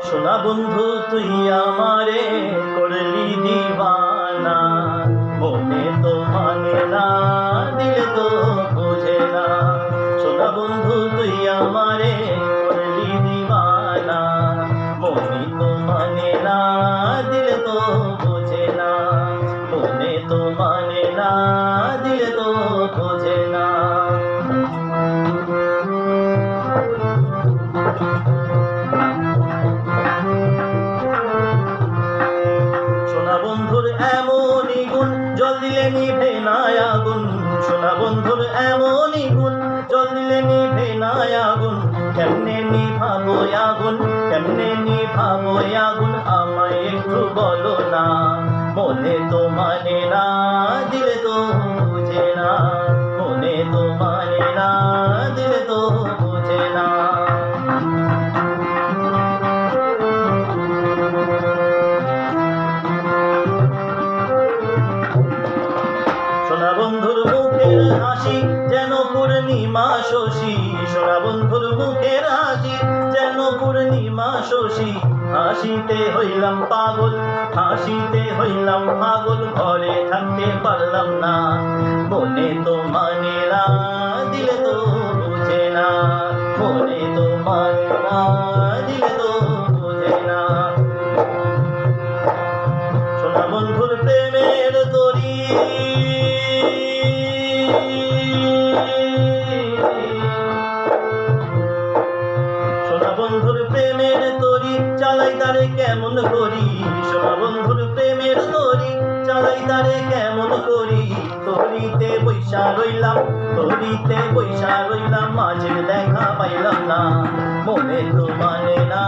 সোনা বন্ধু তুই আমারে করলি দিবানা, মনে তো মানে না, দিলে তো বোঝে না। সোনা বন্ধু তুই আমারে করলি দিবানা, মনে তো মানে না, দিলে তো বোঝে না। মনে তো মানে না, দিলে তো বোঝে না। সোনা বন্ধুর এমনই গুণ, জল দিলে নিভে না আগুন। সোনা বন্ধুর এমনই গুণ, জল দিলে নিভে না আগুন। কেমনে নিভাবো আগুন, কেমনে নিভাবো আগুন, আমায় একটু বলো না। মনে তো মানে না, দিলে তো বুঝে না। মনে তো মানে না, দিলে তো বুঝে না। সোনা বন্ধুর মুখের হাসি যেন পূর্ণিমা শশী। সোনা বন্ধুর মুখের হাসি যেন পূর্ণিমা শশী। হাসিতে হইলাম পাগল, হাসিতে হইলাম পাগল, ঘরে থাকতে পারলাম না। মনে তো মানে না, দিলে তো বুঝে না। মনে তো মানে না, দিলে তো বুঝে না। সোনা বন্ধুর প্রেমের তরী, সোনা বন্ধুর প্রেমের তরি চালাই তারে কেমন করি। সোনা বন্ধুর প্রেমের তরি চালাই তারে কেমন করি। তরিতে বৈশা রইলাম, তরিতে বৈশা রইলাম, মাঝে দেখা পাইলাম না। মনে তো মানে না,